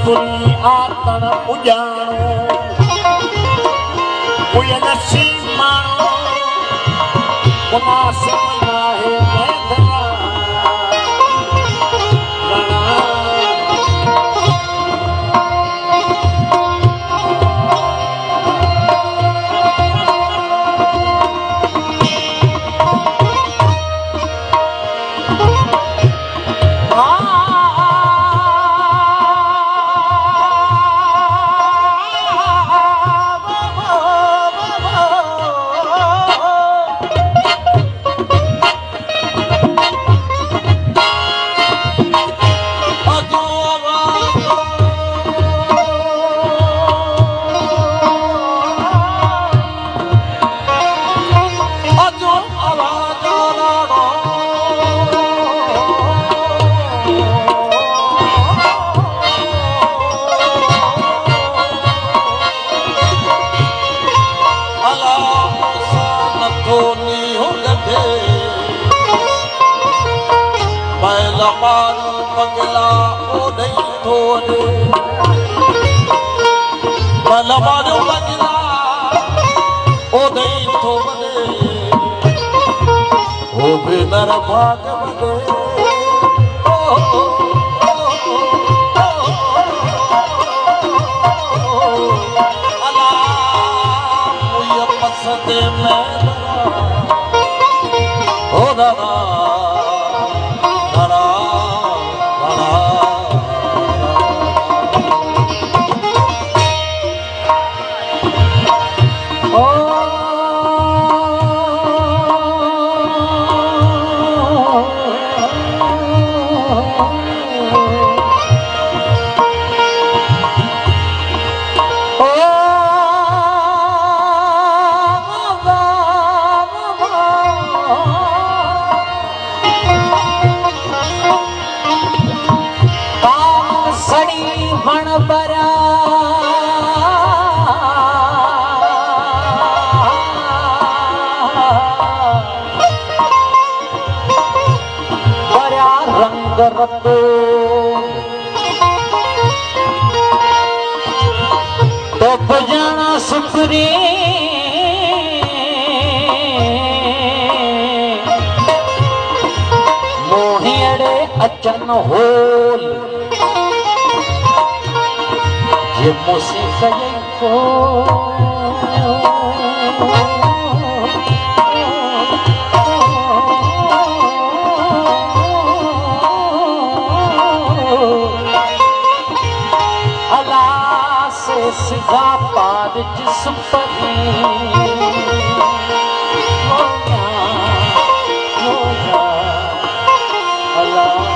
तुरी आतण उजाणो कोई नसीब मानो मुनासिब नाहे मैदरा पगला ओ नहीं थोड़े बलवानो पगला ओ नहीं थोड़े ओ बिनर भाग बने अला मुझे पसंद मैं ओ दादा तो बजाना सुखरी मोहिड़े अचन होल ये मुझसे सजे को सिधा पाद जिस परी हो जा अल्लाह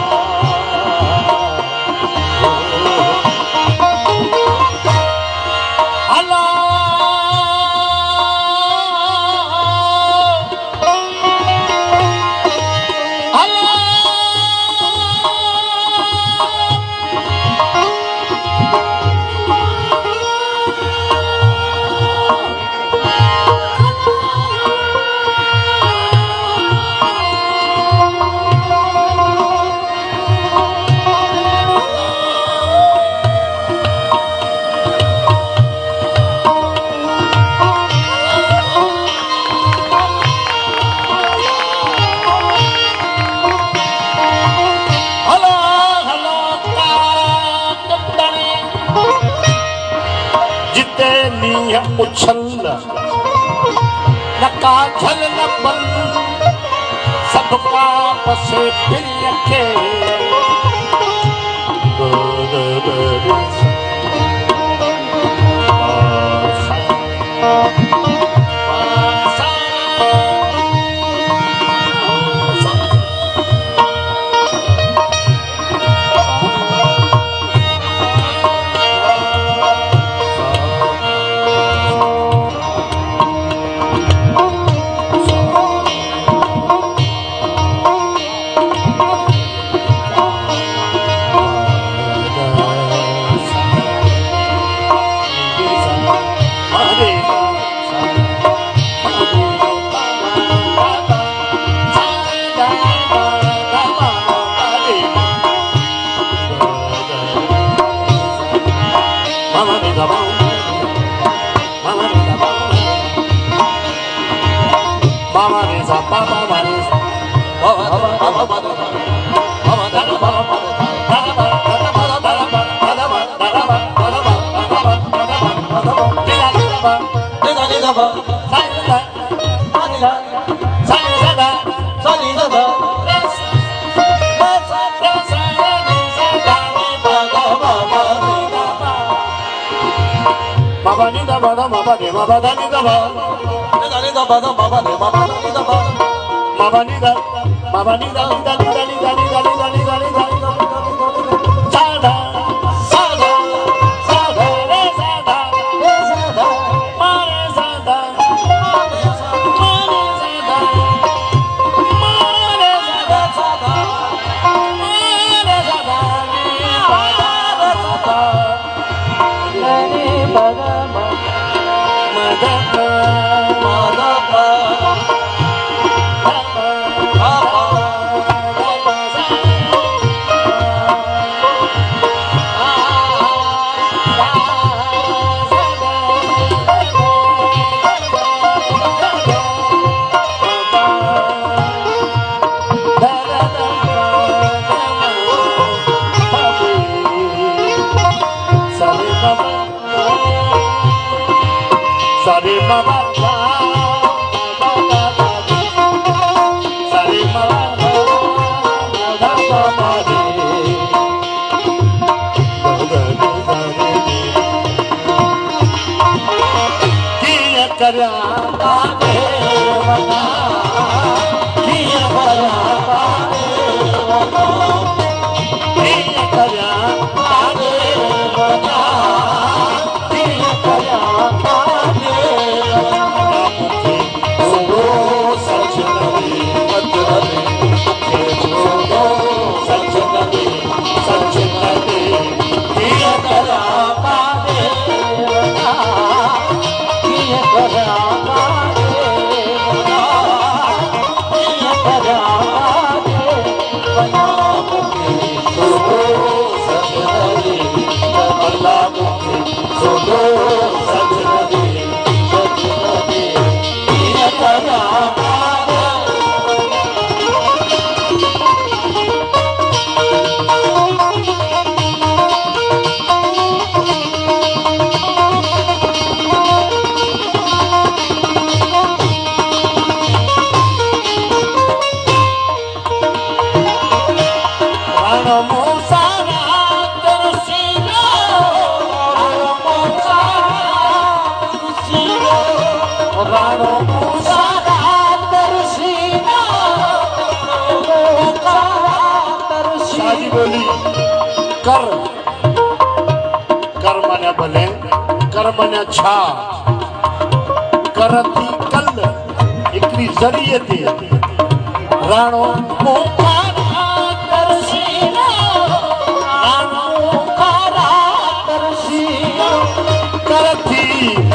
उछल न काजल न बल सबका बसे फिर रखे सा पा पा मा रे सा Baba ni da ba da ma ba de ma ba da ni da ba ni da ba da ma ba de ma ba da ni da ba ma ba ni da ma ba ni da ni da ni da ni da ni da ni da ni da ni da sa da sa da sa da re sa da ma re sa da ma re sa da ma re sa da sa da ma re sa da ni ba da sa da ni ba da ma da ma da ma Sare mama sa ba ba ba sare mama da ba ba re kiya karya ta devana kiya karya ta devana kiya karya ta devana kiya karya ta कर कर मान्या भले कर मान्या छा करती कल हिकिड़ी ज़रिए ते राणो मुखारा तरसीनो राणो मुखारा तरसीनो करती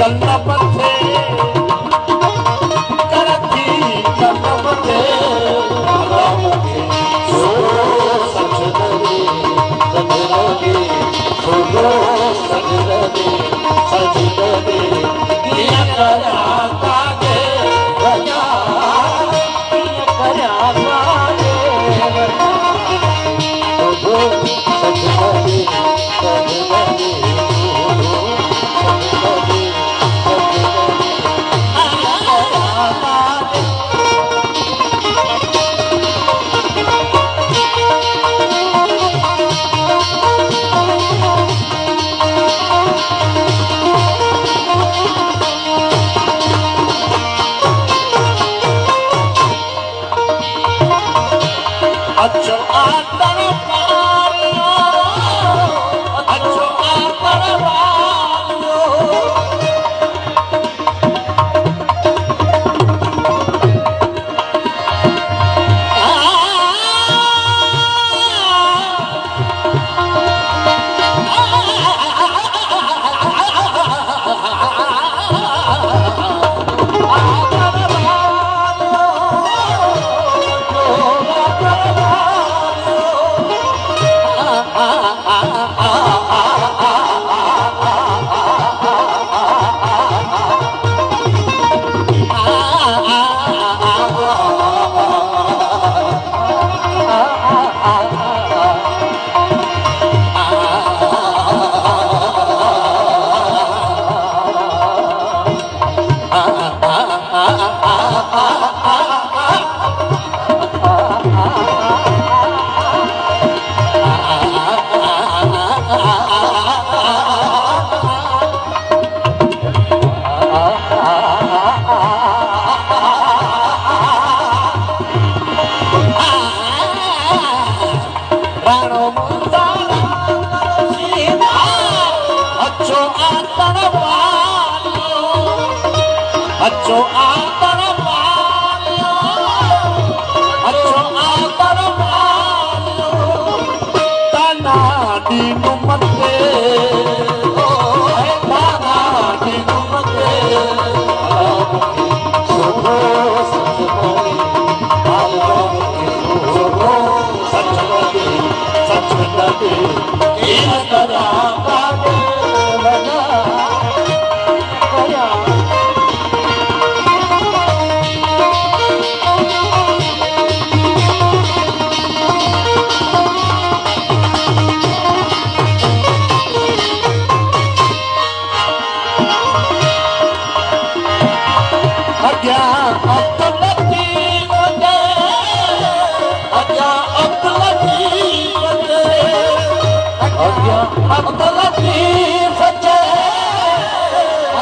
कल पथे करती कल पथे रामो के सो सच दरे सजरे सोलो सजरे सजरे किया करा कागे गया किया करा कागे सोलो सजरे सजरे सोलो सजरे अच्छो आतर मारियो अच्छो आतर मारियो ताना दीनु मते ओ ताना दीनु मते सुनो सचमोई सचमोई इन करा पावे लगा कया अज्ञा अब्दुल लतीफ दे अज्ञा अब्दुल लतीफ दे अज्ञा अब्दुल लतीफ दे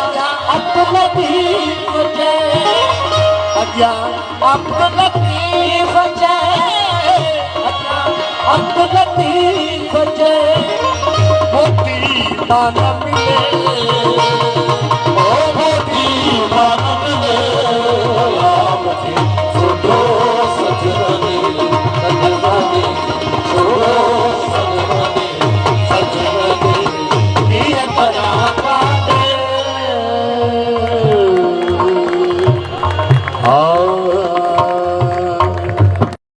अज्ञा अब्दुल लतीफ दे अज्ञा अब्दुल लतीफ दे अज्ञा अब्दुल लतीफ दे मोती दान मिले ओ मोती दान मिले सुनो सजनी सजनी सुनो सजनी सजनी ये करा पाते